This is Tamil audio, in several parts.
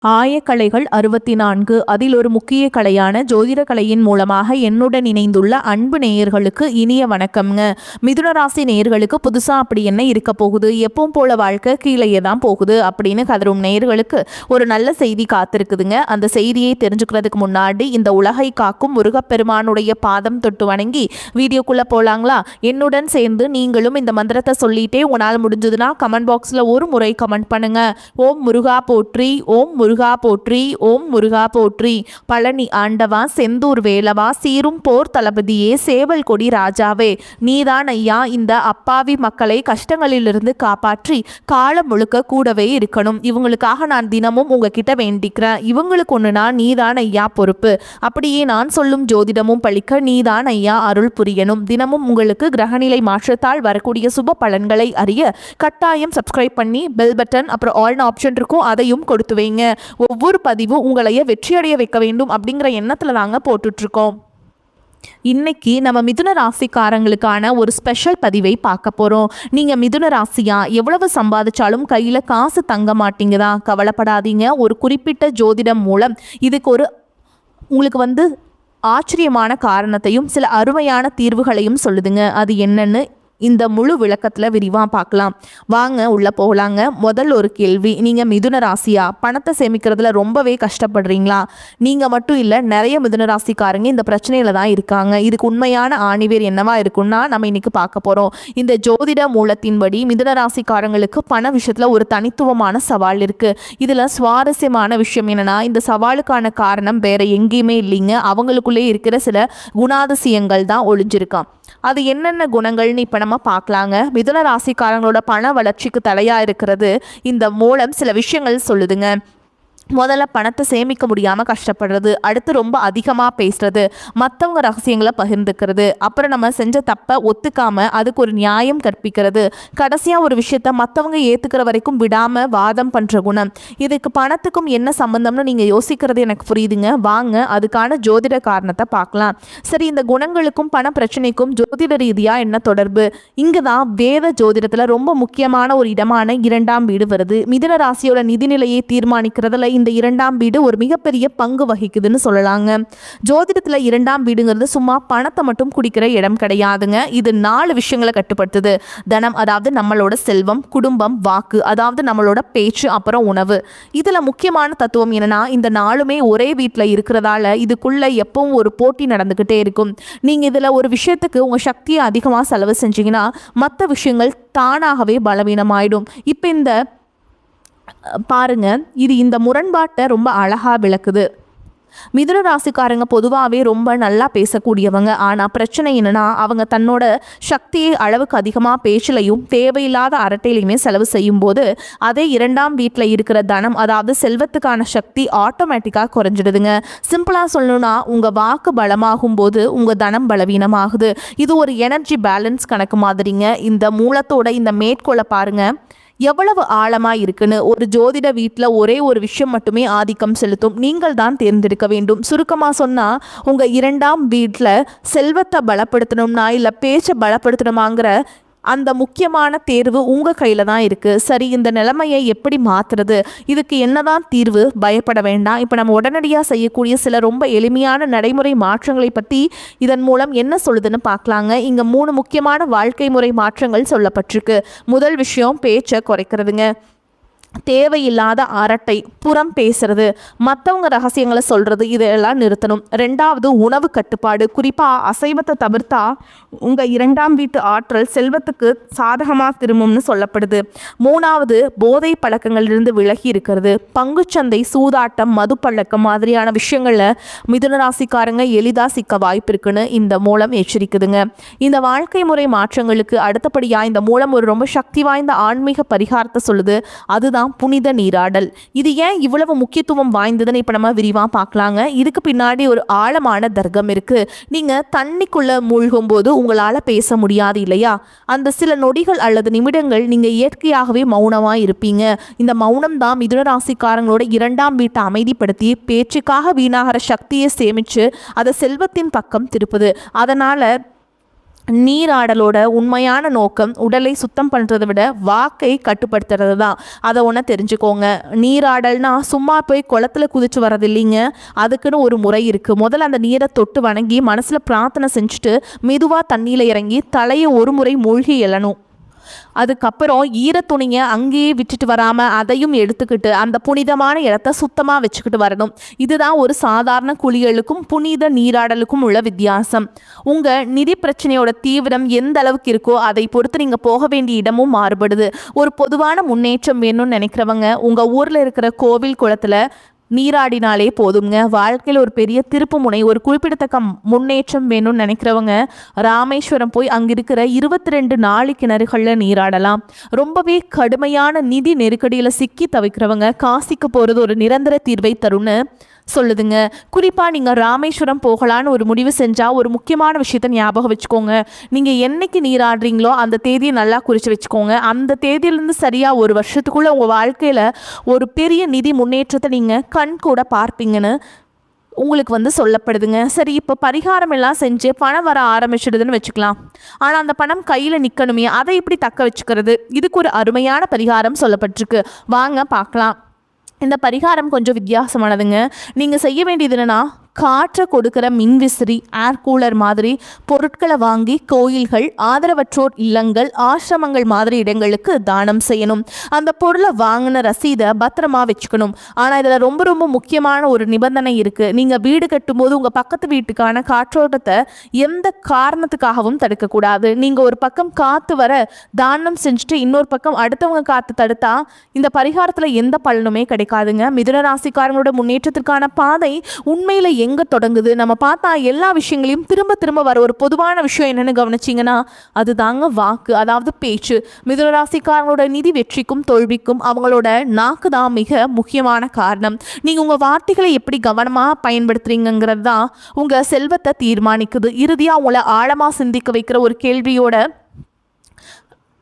ஆயக்கலைகள் 64 அதில் ஒரு முக்கிய கலையான ஜோதிட கலையின் மூலமாக என்னுடன் இணைந்துள்ள அன்பு நேயர்களுக்கு இனிய வணக்கம்ங்க. மிதுன ராசி நேயர்களுக்கு புதுசா அப்படி என்ன இருக்க போகுது, எப்பவும் போல வாழ்க்கை கீழேயே தான் போகுது அப்படின்னு கதரும் நேயர்களுக்கு ஒரு நல்ல செய்தி காத்திருக்குதுங்க. அந்த செய்தியை தெரிஞ்சுக்கிறதுக்கு முன்னாடி இந்த உலகை காக்கும் முருகப்பெருமானுடைய பாதம் தொட்டு வணங்கி வீடியோக்குள்ள போலாங்களா? என்னுடன் சேர்ந்து நீங்களும் இந்த மந்திரத்தை சொல்லிட்டே உங்களால் முடிஞ்சதுன்னா கமெண்ட் பாக்ஸ்ல ஒரு முறை கமெண்ட் பண்ணுங்க. ஓம் முருகா போற்றி, ஓம் முருகா போற்றி, ஓம் முருகா போற்றி. பழனி ஆண்டவா, செந்தூர் வேலவா, சீரும் போர் தளபதியே, சேவல் கொடி ராஜாவே, நீதான் ஐயா இந்த அப்பாவி மக்களை கஷ்டங்களிலிருந்து காப்பாற்றி காலம் முழுக்க கூடவே இருக்கணும். இவங்களுக்காக நான் தினமும் உங்ககிட்ட வேண்டிக்கிறேன். இவங்களுக்கு ஒண்ணுனா நீதான் ஐயா பொறுப்பு. அப்படியே நான் சொல்லும் ஜோதிடமும் பழிக்க நீதான் ஐயா அருள் புரியணும். தினமும் உங்களுக்கு கிரகநிலை மாற்றத்தால் வரக்கூடிய சுப பலன்களை அறிய கட்டாயம் சப்ஸ்கிரைப் பண்ணி பெல் பட்டன் அப்புறம் ஆல்னு ஆப்ஷன் இருக்கும், அதையும் கொடுத்து வைங்க. ஒவ்வொரு பதிவும் உங்களைய வெற்றியடைய வைக்க வேண்டும் அப்படிங்கிற எண்ணத்துல தாங்க போட்டுட்டு இருக்கோம். இன்னைக்கு நம்ம மிதுன ராசிக்காரங்களுக்கான ஒரு ஸ்பெஷல் பதிவை பார்க்க போறோம். நீங்க மிதுன ராசியா, எவ்வளவு சம்பாதிச்சாலும் கையில காசு தங்க மாட்டீங்கதா? கவலைப்படாதீங்க. ஒரு குறிப்பிட்ட ஜோதிடம் மூலம் இதுக்கு ஒரு உங்களுக்கு ஆச்சரியமான காரணத்தையும் சில அருமையான தீர்வுகளையும் சொல்லுதுங்க. அது என்னன்னு இந்த முழு விளக்கத்தில் விரிவாக பார்க்கலாம். வாங்க உள்ளே போகலாங்க. முதல் ஒரு கேள்வி, நீங்கள் மிதுன ராசியா? பணத்தை சேமிக்கிறதுல ரொம்பவே கஷ்டப்படுறீங்களா? நீங்கள் மட்டும் இல்லை, நிறைய மிதுன ராசிக்காரங்க இந்த பிரச்சனையில் தான் இருக்காங்க. இதுக்கு உண்மையான ஆணிவேர் என்னவா இருக்குன்னா நம்ம இன்னைக்கு பார்க்க போகிறோம். இந்த ஜோதிட மூலத்தின்படி மிதுன ராசிக்காரங்களுக்கு பண விஷயத்தில் ஒரு தனித்துவமான சவால் இருக்குது. இதில் சுவாரஸ்யமான விஷயம் என்னென்னா, இந்த சவாலுக்கான காரணம் வேற எங்கேயுமே இல்லைங்க, அவங்களுக்குள்ளே இருக்கிற சில குணாதிசயங்கள் தான் ஒளிஞ்சிருக்கான். அது என்னென்ன குணங்கள்னு இப்போ நம்ம பார்க்கலாங்க. மிதுன ராசிக்காரங்களோட பண வளர்ச்சிக்கு தடையாக இருக்கிறது இந்த மூலம் சில விஷயங்கள் சொல்லுதுங்க. முதல்ல பணத்தை சேமிக்க முடியாமல் கஷ்டப்படுறது, அடுத்து ரொம்ப அதிகமாக பேசுறது, மற்றவங்க ரகசியங்களை பகிர்ந்துக்கிறது, அப்புறம் நம்ம செஞ்ச தப்பை ஒத்துக்காமல் அதுக்கு ஒரு நியாயம் கற்பிக்கிறது, கடைசியாக ஒரு விஷயத்த மற்றவங்க ஏற்றுக்கிற வரைக்கும் விடாமல் வாதம் பண்ணுற குணம். இதுக்கு பணத்துக்கும் என்ன சம்மந்தம்னு நீங்கள் யோசிக்கிறது எனக்கு புரியுதுங்க. வாங்க அதுக்கான ஜோதிட காரணத்தை பார்க்கலாம். சரி, இந்த குணங்களுக்கும் பண பிரச்சனைக்கும் ஜோதிட ரீதியாக என்ன தொடர்பு? இங்கே தான் வேத ஜோதிடத்தில் ரொம்ப முக்கியமான ஒரு இடமான 2ஆம் வீடு வருது. மிதுன ராசியோட நிதிநிலையை தீர்மானிக்கிறதுல இந்த 2ஆம் வீடு ஒரு மிகப்பெரிய பங்கு வகிக்குதுன்னு சொல்லலாங்க. ஜோதிடத்துல 2ஆம் வீடுங்கிறது சும்மா பணத்தை மட்டும் குடிக்கிற இடம் கிடையாதுங்க. இது 4 விஷயங்களை கட்டுப்படுத்துது. தனம், அதாவது நம்மளோட செல்வம், குடும்பம், வாக்கு, அதாவது நம்மளோட பேச்சு, அப்புறம் உணவு. இதுல முக்கியமான தத்துவம் என்னன்னா, இந்த 4மே ஒரே வீட்டுல இருக்கிறதால இதுக்குள்ள எப்பவும் ஒரு போட்டி நடந்துகிட்டே இருக்கும். நீங்க இதுல ஒரு விஷயத்துக்கு உங்க சக்தியை அதிகமா செலவு செஞ்சீங்கன்னா மற்ற விஷயங்கள் தானாகவே பலவீனமாயிடும். இப்ப இந்த பாருங்க, இது இந்த முரண்பாட்டை ரொம்ப அழகா விளக்குது. மிதுன ராசிக்காரங்க பொதுவாகவே ரொம்ப நல்லா பேசக்கூடியவங்க. ஆனால் பிரச்சனை என்னன்னா, அவங்க தன்னோட சக்தியை அளவுக்கு அதிகமாக பேச்சிலையும் தேவையில்லாத அரட்டையிலையுமே செலவு செய்யும் போது அதே 2ஆம் வீட்டில் இருக்கிற தனம், அதாவது செல்வத்துக்கான சக்தி ஆட்டோமேட்டிக்காக குறைஞ்சிடுதுங்க. சிம்பிளாக சொல்லணும்னா, உங்கள் வாக்கு பலமாகும் போது உங்கள் தனம் பலவீனமாகுது. இது ஒரு எனர்ஜி பேலன்ஸ் கணக்கு மாதிரிங்க. இந்த மூலத்தோட இந்த மேற்கோளை பாருங்க எவ்வளவு ஆழமா இருக்குன்னு. ஒரு ஜோதிட வீட்டில் ஒரே ஒரு விஷயம் மட்டுமே ஆதிக்கம் செலுத்தும், நீங்கள் தான் தேர்ந்தெடுக்க வேண்டும். சுருக்கமாக சொன்னால், உங்கள் 2ஆம் வீட்டில் செல்வத்தை பலப்படுத்தணும்னா இல்லை பேச்சை பலப்படுத்தணுமாங்கிற அந்த முக்கியமான தேர்வு உங்கள் கையில் தான் இருக்குது. சரி, இந்த நிலைமையை எப்படி மாற்றுறது? இதுக்கு என்னதான் தீர்வு? பயப்பட வேண்டாம். இப்போ நம்ம உடனடியாக செய்யக்கூடிய சில ரொம்ப எளிமையான நடைமுறை மாற்றங்களை பற்றி இதன் மூலம் என்ன சொல்லுதுன்னு பார்க்கலாங்க. இங்கே 3 முக்கியமான வாழ்க்கை முறை மாற்றங்கள் சொல்லப்பட்டிருக்கு. முதல் விஷயம், பேச்சை குறைக்கிறதுங்க. தேவையில்லாத அரட்டை, புறம் பேசுறது, மற்றவங்க ரகசியங்களை சொல்றது, இதெல்லாம் நிறுத்தணும். 2வது, உணவு கட்டுப்பாடு. குறிப்பாக அசைவத்தை தவிர்த்தா உங்கள் 2ஆம் வீட்டு ஆற்றல் செல்வத்துக்கு சாதகமாக திரும்பும்னு சொல்லப்படுது. 3வது, போதை பழக்கங்களிலிருந்து விலகி இருக்கிறது. பங்குச்சந்தை, சூதாட்டம், மது பழக்கம் மாதிரியான விஷயங்களில் மிதுன ராசிக்காரங்க எளிதாக சிக்க வாய்ப்பு இருக்குன்னு இந்த மூலம் எச்சரிக்குதுங்க. இந்த வாழ்க்கை முறை மாற்றங்களுக்கு அடுத்தபடியாக இந்த மூலம் ஒரு ரொம்ப சக்தி வாய்ந்த ஆன்மீக பரிகாரத்தை சொல்லுது. அதுதான் புனித நீராடல். இது ஏன் இவ்வளவு முக்கியத்துவம் வாய்ந்ததுன்னு இப்ப நம்ம விரிவா பார்க்கலாங்க. இதுக்கு பின்னாடி ஒரு ஆழமான தர்க்கம் இருக்கு. நீங்க தண்ணிக்குள்ள மூழ்கும் போது உங்களால பேச முடியாது இல்லையா? அந்த சில நொடிகள் அல்லது நிமிடங்கள் நீங்க இயற்கையாகவே மௌனமா இருப்பீங்க. இந்த மௌனம் தான் மிதுன ராசிக்காரங்களோட 2ஆம் வீட்டை அமைதிப்படுத்தி பேச்சுக்காக வீணாகிற சக்தியை சேமிச்சு அதை செல்வத்தின் பக்கம் திருப்புது. அதனால நீராடலோட உண்மையான நோக்கம் உடலை சுத்தம் பண்ணுறதை விட வாக்கை கட்டுப்படுத்துறது தான். அதை ஒன்று தெரிஞ்சுக்கோங்க. நீராடல்னா சும்மா போய் குளத்துல குதிச்சு வர்றது இல்லைங்க. அதுக்குன்னு ஒரு முறை இருக்குது. முதல்ல அந்த நீரை தொட்டு வணங்கி மனசில் பிரார்த்தனை செஞ்சுட்டு மெதுவாக தண்ணியில் இறங்கி தலையை ஒரு முறை மூழ்கி எழணும். அதுக்கப்புறம் ஈரத்துணியை அங்கேயே விட்டுட்டு வராமல் அதையும் எடுத்துக்கிட்டு அந்த புனிதமான இடத்த சுத்தமாக வச்சுக்கிட்டு வரணும். இதுதான் ஒரு சாதாரண குளியலுக்கும் புனித நீராடலுக்கும் உள்ள வித்தியாசம். உங்கள் நிதி பிரச்சனையோட தீவிரம் எந்த அளவுக்கு இருக்கோ அதை பொறுத்து நீங்கள் போக வேண்டிய இடமும் மாறுபடுது. ஒரு பொதுவான முன்னேற்றம் வேணும்னு நினைக்கிறவங்க உங்கள் ஊரில் இருக்கிற கோவில் குளத்தில் நீராடினாலே போதுங்க. வாழ்க்கையில் ஒரு பெரிய திருப்பு முனை, ஒரு குறிப்பிடத்தக்க முன்னேற்றம் வேணும்னு நினைக்கிறவங்க ராமேஸ்வரம் போய் அங்கே இருக்கிற 22 நாளி கிணறுகளில் நீராடலாம். ரொம்பவே கடுமையான நிதி நெருக்கடியில் சிக்கி தவிக்கிறவங்க காசிக்கு போகிறது ஒரு நிரந்தர தீர்வை தரும்னு சொல்லுதுங்க. குறிப்பாக நீங்கள் ராமேஸ்வரம் போகலான்னு ஒரு முடிவு செஞ்சால் ஒரு முக்கியமான விஷயத்த ஞாபகம் வச்சுக்கோங்க. நீங்கள் என்னைக்கு நீராடுறீங்களோ அந்த தேதியை நல்லா குறித்து வச்சுக்கோங்க. அந்த தேதியிலேருந்து சரியாக ஒரு வருஷத்துக்குள்ளே உங்கள் வாழ்க்கையில் ஒரு பெரிய நிதி முன்னேற்றத்தை நீங்கள் கண் கூட பார்ப்பீங்கன்னு உங்களுக்கு சொல்லப்படுதுங்க. சரி, இப்போ பரிகாரம் எல்லாம் செஞ்சு பணம் வர ஆரம்பிச்சிடுதுன்னு வச்சுக்கலாம். ஆனால் அந்த பணம் கையில் நிற்கணுமே, அதை எப்படி தக்க வச்சுக்கிறது? இதுக்கு ஒரு அருமையான பரிகாரம் சொல்லப்பட்டிருக்கு. வாங்க பார்க்கலாம். இந்த பரிகாரம் கொஞ்சம் வித்தியாசமானதுங்க. நீங்கள் செய்ய வேண்டியது என்னென்னா, காற்றை கொடுக்குற மின்விசிறி, ஏர் கூலர் மாதிரி பொருட்களை வாங்கி கோயில்கள், ஆதரவற்றோர் இல்லங்கள், ஆசிரமங்கள் மாதிரி இடங்களுக்கு தானம் செய்யணும். அந்த பொருளை வாங்கின ரசீதை பத்திரமா வச்சுக்கணும். ஆனால் இதில் ரொம்ப ரொம்ப முக்கியமான ஒரு நிபந்தனை இருக்குது. நீங்கள் வீடு கட்டும்போது உங்கள் பக்கத்து வீட்டுக்கான காற்றோட்டத்தை எந்த காரணத்துக்காகவும் தடுக்கக்கூடாது. நீங்கள் ஒரு பக்கம் காற்று வர தானம் செஞ்சுட்டு இன்னொரு பக்கம் அடுத்தவங்க காற்று தடுத்தா இந்த பரிகாரத்தில் எந்த பலனுமே கிடைக்காதுங்க. மிதுன ராசிக்காரங்களோட முன்னேற்றத்திற்கான பாதை உண்மையில் எங்கே தொடங்குது? நம்ம பார்த்தா எல்லா விஷயங்களையும் திரும்ப திரும்ப வர ஒரு பொதுவான விஷயம் என்னென்னு கவனிச்சிங்கன்னா அது தாங்க வாக்கு, அதாவது பேச்சு. மிதுன ராசிக்காரங்களோட நிதி வெற்றிக்கும் தோல்விக்கும் அவங்களோட நாக்கு தான் மிக முக்கியமான காரணம். நீங்கள் உங்கள் வார்த்தைகளை எப்படி கவனமாக பயன்படுத்துறீங்கிறது தான் உங்கள் செல்வத்தை தீர்மானிக்குது. இறுதியாக உங்களை ஆழமாக சிந்திக்க வைக்கிற ஒரு கேள்வியோட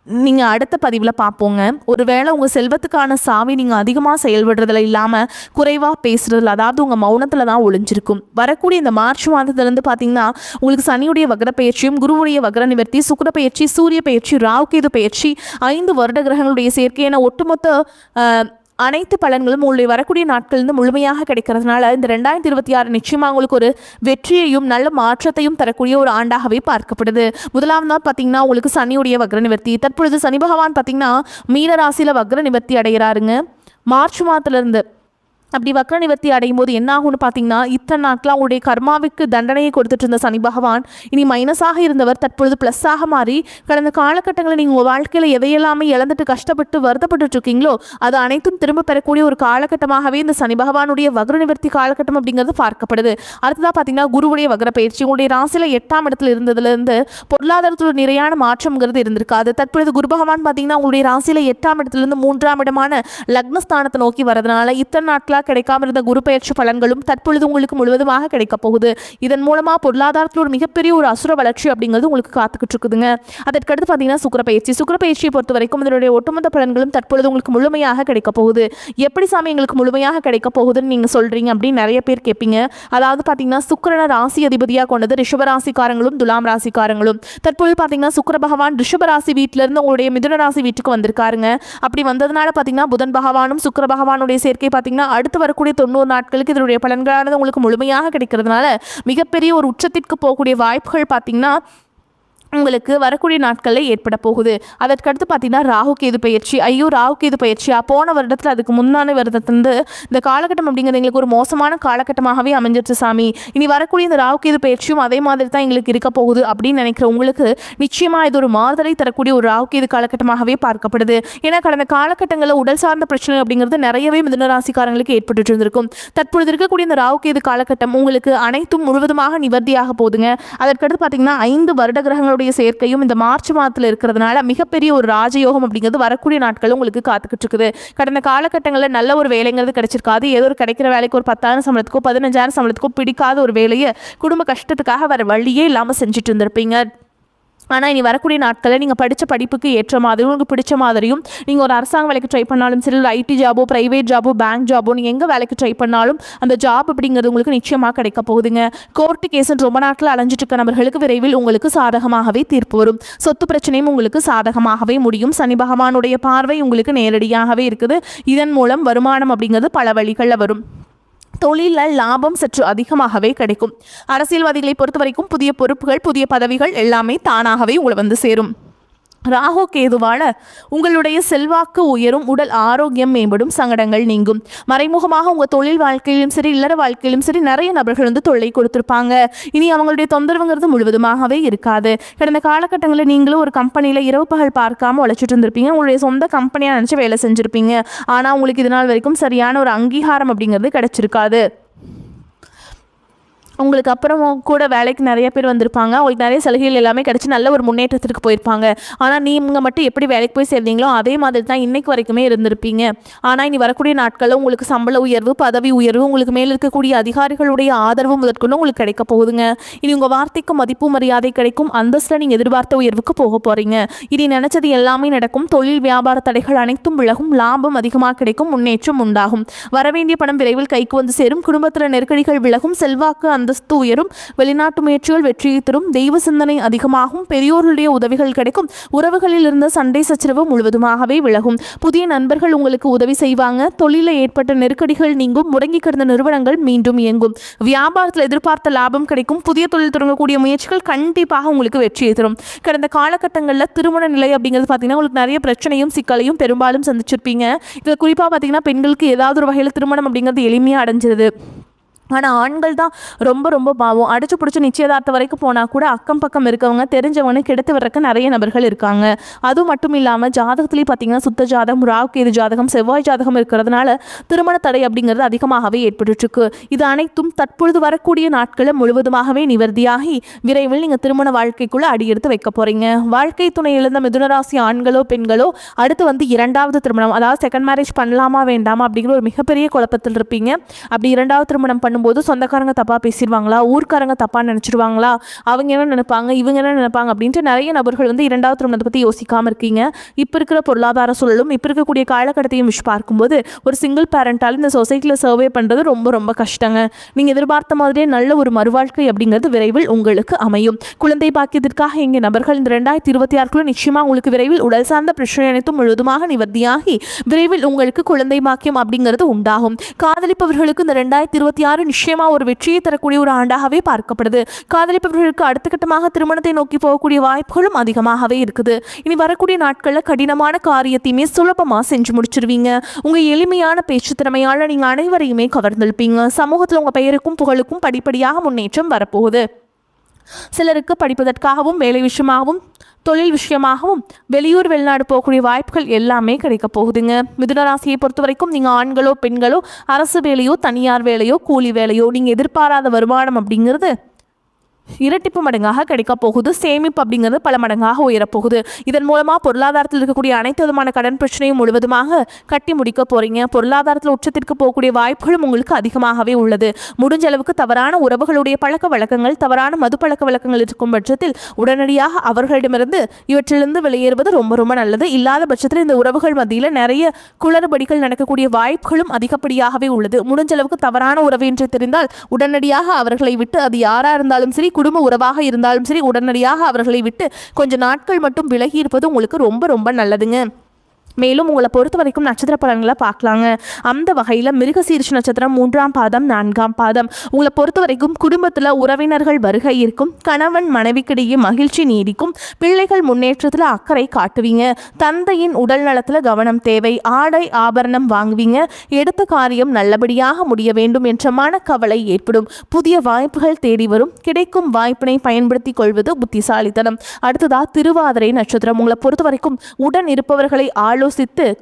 நீங்கள் அடுத்த பதிவில் பார்ப்போங்க. ஒருவேளை உங்கள் செல்வத்துக்கான சாவி நீங்கள் அதிகமாக செயல்படுறதுல இல்லாமல் குறைவாக பேசுகிறதுல, அதாவது உங்கள் மௌனத்தில் தான் ஒளிஞ்சிருக்கும். வரக்கூடிய இந்த மார்ச் மாதத்துலேருந்து பார்த்தீங்கன்னா உங்களுக்கு சனியுடைய வக்ர பயிற்சியும், குருவுடைய வக்ர நிவர்த்தி, சுக்கிர பயிற்சி, சூரிய பயிற்சி, ராகுகேது பயிற்சி, 5 வருட கிரகங்களுடைய சேர்க்கை என ஒட்டுமொத்த அனைத்து பலன்களும் உங்களுடைய வரக்கூடிய நாட்களிலிருந்து முழுமையாக கிடைக்கிறதுனால இந்த 2026 நிச்சயமாக உங்களுக்கு ஒரு வெற்றியையும் நல்ல மாற்றத்தையும் தரக்கூடிய ஒரு ஆண்டாகவே பார்க்கப்படுது. முதலாவது நாள் பார்த்தீங்கன்னா உங்களுக்கு சனியுடைய வக்ர நிவர்த்தி. தற்பொழுது சனி பகவான் பார்த்தீங்கன்னா மீன ராசியில் வக்ர நிவர்த்தி அடைகிறாருங்க மார்ச் மாதத்துலேருந்து. அப்படி வக்ர நிவர்த்தி அடையும் போது என்ன ஆகும்னு பார்த்தீங்கன்னா, இத்தனை நாட்கள் அவங்களுடைய கர்மாவுக்கு தண்டனையை கொடுத்துட்டு இருந்த சனி பகவான் இனி மைனஸாக இருந்தவர் தற்பொழுது ப்ளஸ்ஸாக மாறி கடந்த காலகட்டங்களில் நீங்கள் உங்கள் வாழ்க்கையில் எதையெல்லாமே இழந்துட்டு கஷ்டப்பட்டு வருத்தப்பட்டு இருக்கீங்களோ அது அனைத்தும் திரும்ப பெறக்கூடிய ஒரு காலகட்டமாகவே இந்த சனி பகவானுடைய வக்ர நிவர்த்தி காலகட்டம் அப்படிங்கிறது பார்க்கப்படுது. அடுத்ததாக பார்த்தீங்கன்னா குருவுடைய வக்ர பயிற்சி. உங்களுடைய ராசியில் 8ஆம் இடத்துல இருந்ததுலேருந்து பொருளாதாரத்தோட நிறையான மாற்றம்ங்கிறது இருந்திருக்காது. தற்பொழுது குரு பகவான் பார்த்தீங்கன்னா உங்களுடைய ராசியில் 8ஆம் இடத்துலேருந்து 3ஆம் இடமான லக்னஸ்தானத்தை நோக்கி வரதுனால இத்தனை நாட்களாக கிடைக்காம இருந்த குரு பயிற்சி பலன்களும் தற்பொழுது உங்களுக்கு முழுவதுமாக கிடைக்க போகுது. இதன் மூலமா பொருளாதாரத்தில் ஒரு மிகப்பெரிய ஒரு அசுர வளர்ச்சி அப்படிங்கிறது உங்களுக்கு காத்துக்கிட்டு இருக்குதுங்க. அதற்கடுத்து பார்த்தீங்கன்னா சுக்கிர பயிற்சியை பொறுத்த வரைக்கும் இதனுடைய ஒட்டுமொத்த பலன்களும் தற்பொழுது உங்களுக்கு முழுமையாக கிடைக்க போகுது. எப்படி சாமி எங்களுக்கு முழுமையாக கிடைக்க போகுதுன்னு நீங்க சொல்றீங்க அப்படின்னு நிறைய பேர் கேட்பீங்க. அதாவது பார்த்தீங்கன்னா சுக்கிரனை ராசி அதிபதியாக கொண்டது ரிஷபராசிக்காரங்களும் துலாம் ராசிக்காரங்களும். தற்பொழுது பார்த்தீங்கன்னா சுக்கிர பகவான் ரிஷபராசி வீட்டில இருந்து உங்களுடைய மிதுன ராசி வீட்டுக்கு வந்திருக்காருங்க. அப்படி வந்ததுனால பார்த்தீங்கன்னா புதன் பகவானும் சுக்கிர பகவானுடைய சேர்க்கை பார்த்தீங்கன்னா அடுத்து வரக்கூடிய 90 நாட்களுக்கு இதனுடைய பலன்களானது உங்களுக்கு முழுமையாக கிடைக்கிறதுனால மிகப்பெரிய ஒரு உச்சத்திற்கு போகக்கூடிய வாய்ப்புகள் பார்த்தீங்கன்னா உங்களுக்கு வரக்கூடிய நாட்களில் ஏற்பட போகுது. அதற்கடுத்து பார்த்தீங்கன்னா ராகுகேது பயிற்சி. ராகுகேது பயிற்சியா போன வருடத்தில் அதுக்கு முன்னான வருடத்துலேருந்து இந்த காலகட்டம் அப்படிங்கிறது எங்களுக்கு ஒரு மோசமான காலகட்டமாகவே அமைஞ்சிருச்சு சாமி. இனி வரக்கூடிய இந்த ராகுகேது பயிற்சியும் அதே மாதிரி தான் எங்களுக்கு இருக்க போகுது அப்படின்னு நினைக்கிற உங்களுக்கு நிச்சயமாக இது ஒரு மாறுதலை தரக்கூடிய ஒரு ராகுகேது காலகட்டமாகவே பார்க்கப்படுது. ஏன்னா கடந்த காலகட்டங்களில் உடல் சார்ந்த பிரச்சனை அப்படிங்கிறது நிறையவே மிதுன ராசிக்காரங்களுக்கு ஏற்பட்டு இருந்திருக்கும். தற்பொழுது இருக்கக்கூடிய இந்த ராகுகேது காலகட்டம் உங்களுக்கு அனைத்தும் முழுவதுமாக நிவர்த்தியாக போகுதுங்க. அதற்கடுத்து பார்த்தீங்கன்னா 5 வருட கிரகங்கள் சேர்க்கையும் இந்த மார்ச் மாதத்தில் இருக்கிறதுனால மிகப்பெரிய ஒரு ராஜயோகம் அப்படிங்கிறது வரக்கூடிய நாட்கள் உங்களுக்கு காத்துக்கிட்டு இருக்குது. கடந்த காலகட்டங்களில் நல்ல ஒரு வேலைங்கிறது கிடைச்சிருக்காது. ஏதோ ஒரு கிடைக்கிற வேலைக்கு ஒரு 10,000 சம்பளத்துக்கோ 15,000 சம்பளத்துக்கோ பிடிக்காத ஒரு வேலையை குடும்ப கஷ்டத்துக்காக வேற வழியே இல்லாமல் செஞ்சுட்டு இருந்திருப்பீங்க. ஆனால் இனி வரக்கூடிய நாட்களில் நீங்கள் படித்த படிப்புக்கு ஏற்ற மாதிரி உங்களுக்கு பிடிச்ச மாதிரியும் நீங்கள் ஒரு அரசாங்க வேலைக்கு ட்ரை பண்ணாலும் சரி, ஒரு ஐடி ஜாபோ, ப்ரைவேட் ஜாபோ, பேங்க் ஜாபோ, நீங்கள் எங்கே வேலைக்கு ட்ரை பண்ணாலும் அந்த ஜாப் அப்படிங்கிறது உங்களுக்கு நிச்சயமாக கிடைக்க போகுதுங்க. கோர்ட்டு கேஸுன்னு ரொம்ப நாட்கள் அலைஞ்சிட்டு இருக்க நபர்களுக்கு விரைவில் உங்களுக்கு சாதகமாகவே தீர்ப்பு வரும். சொத்து பிரச்சனையும் உங்களுக்கு சாதகமாகவே முடியும். சனி பகவானுடைய பார்வை உங்களுக்கு நேரடியாகவே இருக்குது. இதன் மூலம் வருமானம் அப்படிங்கிறது பல வழிகளில் வரும். தொழிலில் லாபம் சற்று அதிகமாகவே கிடைக்கும். அரசியல்வாதிகளை பொறுத்த வரைக்கும் புதிய பொறுப்புகள், புதிய பதவிகள் எல்லாமே தானாகவே உங்களை வந்து சேரும். ராகு கேதுவால உங்களுடைய செல்வாக்கு உயரும், உடல் ஆரோக்கியம் மேம்படும், சங்கடங்கள் நீங்கும். மறைமுகமாக உங்கள் தொழில் வாழ்க்கையிலும் சரி, இல்லற வாழ்க்கையிலும் சரி நிறைய நபர்கள் வந்து தொல்லை கொடுத்துருப்பாங்க. இனி அவங்களுடைய தொந்தரவுங்கிறது முழுவதுமாகவே இருக்காது. கடந்த காலகட்டங்களில் நீங்களும் ஒரு கம்பெனியில் இரவு பகல் பார்க்காம உழைச்சிட்டு இருந்திருப்பீங்க. உங்களுடைய சொந்த கம்பெனியாக நினச்சி வேலை செஞ்சுருப்பீங்க. ஆனால் உங்களுக்கு இது நாள் வரைக்கும் சரியான ஒரு அங்கீகாரம் அப்படிங்கிறது கிடைச்சிருக்காது. உங்களுக்கு அப்புறம் கூட வேலைக்கு நிறைய பேர் வந்திருப்பாங்க. உங்களுக்கு நிறைய சலுகைகள் எல்லாமே கிடச்சி நல்ல ஒரு முன்னேற்றத்திற்கு போயிருப்பாங்க. ஆனால் நீங்கள் மட்டும் எப்படி வேலைக்கு போய் சேர்ந்தீங்களோ அதே மாதிரி தான் இன்றைக்கு வரைக்குமே இருந்திருப்பீங்க. ஆனால் இனி வரக்கூடிய நாட்களில் உங்களுக்கு சம்பள உயர்வு, பதவி உயர்வு, உங்களுக்கு மேல் இருக்கக்கூடிய அதிகாரிகளுடைய ஆதரவு முதற்கொண்டு உங்களுக்கு கிடைக்க போகுதுங்க. இனி உங்கள் வார்த்தைக்கு மதிப்பு மரியாதை கிடைக்கும். அந்தஸ்தில் நீங்கள் எதிர்பார்த்த உயர்வுக்கு போக போகிறீங்க. இனி நினச்சது எல்லாமே நடக்கும். தொழில் வியாபார தடைகள் அனைத்தும் விலகும். லாபம் அதிகமாக கிடைக்கும். முன்னேற்றம் உண்டாகும். வரவேண்டிய பணம் விரைவில் கைக்கு வந்து சேரும். குடும்பத்தில் நெருக்கடிகள் விலகும். செல்வாக்கு அந்தஸ்து உயரும். வெளிநாட்டு முயற்சிகள் வெற்றியை தரும். தெய்வ சிந்தனை அதிகமாகும். பெரியோர்களுடைய உதவிகள் கிடைக்கும். உறவுகளில் இருந்த சண்டை சச்சரவு முழுவதுமாகவே விலகும். புதிய நண்பர்கள் உங்களுக்கு உதவி செய்வாங்க. தொழிலில் ஏற்பட்ட நெருக்கடிகள் நீங்கும். முடங்கி கிடந்த நிறுவனங்கள் மீண்டும் இயங்கும். வியாபாரத்தில் எதிர்பார்த்த லாபம் கிடைக்கும். புதிய தொழில் தொடங்கக்கூடிய முயற்சிகள் கண்டிப்பாக உங்களுக்கு வெற்றியை தரும். கடந்த காலகட்டங்களில் திருமண நிலை அப்படிங்கிறது பார்த்தீங்கன்னா உங்களுக்கு நிறைய பிரச்சனையும் சிக்கலையும் பெரும்பாலும் சந்திச்சிருப்பீங்க. இதில் குறிப்பாக பார்த்தீங்கன்னா பெண்களுக்கு ஏதாவது ஒரு வகையில் திருமணம் அப்படிங்கிறது எளிமையாக அடைஞ்சிருது. ஆனால் ஆண்கள் தான் ரொம்ப ரொம்ப பாவம். அடிச்சு பிடிச்சி நிச்சயதார்த்தம் வரைக்கும் போனால் கூட அக்கம் பக்கம் இருக்கவங்க தெரிஞ்சவங்க கெடுத்து வர்றதுக்கு நிறைய நபர்கள் இருக்காங்க. அதுவும் மட்டும் இல்லாமல் ஜாதகத்துலேயும் பார்த்தீங்கன்னா சுத்த ஜாதகம், ராகு கேது ஜாதகம், செவ்வாய் ஜாதகம் இருக்கிறதுனால திருமண தடை அப்படிங்கிறது அதிகமாகவே ஏற்பட்டுருக்கு. இது அனைத்தும் தற்பொழுது வரக்கூடிய நாட்களில் முழுவதுமாகவே நிவர்த்தியாகி விரைவில் நீங்கள் திருமண வாழ்க்கைக்குள்ளே அடியெடுத்து வைக்க போகிறீங்க. வாழ்க்கை துணை இழந்த மிதுனராசி ஆண்களோ பெண்களோ அடுத்து வந்து இரண்டாவது திருமணம், அதாவது செகண்ட் மேரேஜ் பண்ணலாமா வேண்டாமா அப்படிங்கிற ஒரு மிகப்பெரிய குழப்பத்தில் இருப்பீங்க. அப்படி இரண்டாவது திருமணம் பண்ணும்போது சொந்தக்காரங்க தப்பாக பேசிடுவாங்களா, ஊர்க்காரங்க தப்பாக நினச்சிடுவாங்களா, அவங்க என்ன நினைப்பாங்க, இவங்க என்ன நினைப்பாங்க அப்படின்ட்டு நிறைய நபர்கள் வந்து இரண்டாவது திருமணத்தை பற்றி யோசிக்காமல் இருக்கீங்க. இப்போ இருக்கிற பொருளாதார சூழலும் இப்போ இருக்கக்கூடிய காலகட்டத்தையும் விஷ் பார்க்கும்போது ஒரு சிங்கிள் பேரண்டால் இந்த சொசைட்டியில் சர்வே பண்ணுறது ரொம்ப ரொம்ப கஷ்டங்க. நீங்கள் எதிர்பார்த்த மாதிரியே நல்ல ஒரு மறுவாழ்க்கை அப்படிங்கிறது விரைவில் உங்களுக்கு அமையும். குழந்தை பாக்கியத்திற்காக இங்கே நபர்கள் இந்த 2026 நிச்சயமாக உங்களுக்கு விரைவில் உடல் சார்ந்த பிரச்சனை அனைத்தும் முழுவதுமாக நிவர்த்தியாகி விரைவில் உங்களுக்கு குழந்தை பாக்கியம் அப்படிங்கிறது உண்டாகும். காதலிப்பவர்களுக்கு இந்த 2026 நிச்சயமா ஒரு வெற்றியை தரக்கூடிய ஒரு ஆண்டாகவே பார்க்கப்படுது. காதலிப்பவர்களுக்கு அடுத்த கட்டமாக திருமணத்தை நோக்கி போகக்கூடிய வாய்ப்புகளும் அதிகமாகவே இருக்குது. இனி வரக்கூடிய நாட்களில் கடினமான காரியத்தையுமே சுலபமாக செஞ்சு முடிச்சிருவீங்க. உங்கள் எளிமையான பேச்சு திறமையால் நீங்கள் அனைவரையுமே கவர்ந்திருப்பீங்க. சமூகத்தில் உங்கள் பெயருக்கும் புகழுக்கும் படிப்படியாக முன்னேற்றம் வரப்போகுது. சிலருக்கு படிப்பதற்காகவும் வேலை விஷயமாகவும் தொழில் விஷயமாகவும் வெளியூர் வெளிநாடு போகக்கூடிய வாய்ப்புகள் எல்லாமே கிடைக்க போகுதுங்க. மிதுன ராசியை பொறுத்த வரைக்கும் நீங்கள் ஆண்களோ பெண்களோ அரசு வேலையோ தனியார் வேலையோ கூலி வேலையோ நீங்கள் எதிர்பாராத வருமானம் அப்படிங்கிறது இரட்டிப்பு மடங்காக கிடைக்க போகுது. சேமிப்பு அப்படிங்கிறது பல மடங்காக உயரப்போகுது. இதன் மூலமாக பொருளாதாரத்தில் இருக்கக்கூடிய அனைத்து விதமான கடன் பிரச்சனையும் முழுவதுமாக கட்டி முடிக்க போறீங்க. பொருளாதாரத்தில் உச்சத்திற்கு போகக்கூடிய வாய்ப்புகளும் உங்களுக்கு அதிகமாகவே உள்ளது. முடிஞ்ச அளவுக்கு தவறான உறவுகளுடைய பழக்க வழக்கங்கள், தவறான மது பழக்க வழக்கங்கள் இருக்கும் பட்சத்தில் உடனடியாக அவர்களிடமிருந்து இவற்றிலிருந்து வெளியேறுவது ரொம்ப ரொம்ப நல்லது. இல்லாத பட்சத்தில் இந்த உறவுகள் மத்தியில் நிறைய குளறுபடிகள் நடக்கக்கூடிய வாய்ப்புகளும் அதிகப்படியாகவே உள்ளது. முடிஞ்ச அளவுக்கு தவறான உறவு என்று தெரிந்தால் உடனடியாக அவர்களை விட்டு, அது யாரா இருந்தாலும் சரி, குடும்ப உறவாக இருந்தாலும் சரி, உடனடியாக அவர்களை விட்டு கொஞ்ச நாட்கள் மட்டும் விலகி இருப்பது உங்களுக்கு ரொம்ப ரொம்ப நல்லதுங்க. மேலும் உங்களை பொறுத்த வரைக்கும் நட்சத்திர பலன்களை பார்க்கலாங்க. அந்த வகையில் மிருகசீரிஷ நட்சத்திரம் 3ஆம் பாதம் 4ஆம் பாதம் உங்களை பொறுத்த வரைக்கும் குடும்பத்தில் உறவினர்கள் வருகை இருக்கும். கணவன் மனைவிக்கிடையே மகிழ்ச்சி நீடிக்கும். பிள்ளைகள் முன்னேற்றத்தில் அக்கறை காட்டுவீங்க. தந்தையின் உடல் நலத்தில் கவனம் தேவை. ஆடை ஆபரணம் வாங்குவீங்க. எடுத்த காரியம் நல்லபடியாக முடிய வேண்டும் என்ற மனக்கவலை ஏற்படும். புதிய வாய்ப்புகள் தேடி வரும். கிடைக்கும் வாய்ப்பினை பயன்படுத்தி கொள்வது புத்திசாலித்தனம். அடுத்ததா திருவாதிரை நட்சத்திரம் உங்களை பொறுத்த வரைக்கும் உடன் இருப்பவர்களை ஆலோசித்து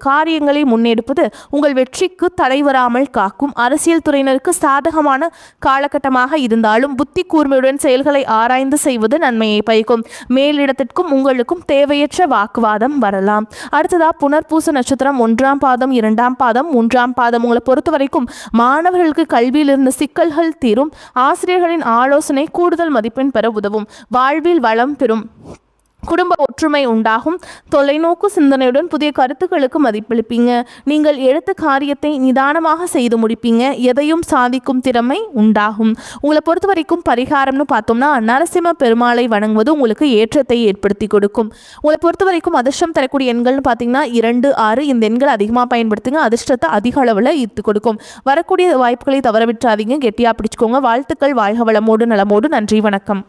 காரியங்களை முன்னெடுப்பது உங்கள் வெற்றிக்கு தடை வராமல் காக்கும். அரசியல் துறையினருக்கு சாதகமான காலகட்டமாக இருந்தாலும் புத்தி கூர்மையுடன் செயல்களை ஆராய்ந்து செய்வது நன்மையை பயக்கும். மேலிடத்திற்கும் உங்களுக்கும் தேவையற்ற வாக்குவாதம் வரலாம். அடுத்ததா புனர்பூச நட்சத்திரம் 1ஆம் பாதம் 2ஆம் பாதம் 3ஆம் பாதம் உங்களை பொறுத்த வரைக்கும் மாணவர்களுக்கு கல்வியில் இருந்த சிக்கல்கள் தீரும். ஆசிரியர்களின் ஆலோசனை கூடுதல் மதிப்பெண் பெற உதவும். வாழ்வில் வளம் பெறும். குடும்ப ஒற்றுமை உண்டாகும். தொலைநோக்கு சிந்தனையுடன் புதிய கருத்துக்களுக்கு மதிப்பளிப்பீங்க. நீங்கள் எடுத்த காரியத்தை நிதானமாக செய்து முடிப்பீங்க. எதையும் சாதிக்கும் திறமை உண்டாகும். உங்களை பொறுத்த வரைக்கும் பரிகாரம்னு பார்த்தோம்னா நரசிம்ம பெருமாளை வணங்குவது உங்களுக்கு ஏற்றத்தை ஏற்படுத்தி கொடுக்கும். உங்களை பொறுத்த வரைக்கும் அதிர்ஷ்டம் தரக்கூடிய எண்கள்னு பார்த்தீங்கன்னா 2, 6 இந்த எண்கள் அதிகமாக பயன்படுத்துங்க. அதிர்ஷ்டத்தை அதிக அளவில் ஈர்த்து கொடுக்கும். வரக்கூடிய வாய்ப்புகளை தவற விட்டுறாதீங்க. கெட்டியாக பிடிச்சுக்கோங்க. வாழ்த்துக்கள். வாழ்க வளமோடு நலமோடு. நன்றி. வணக்கம்.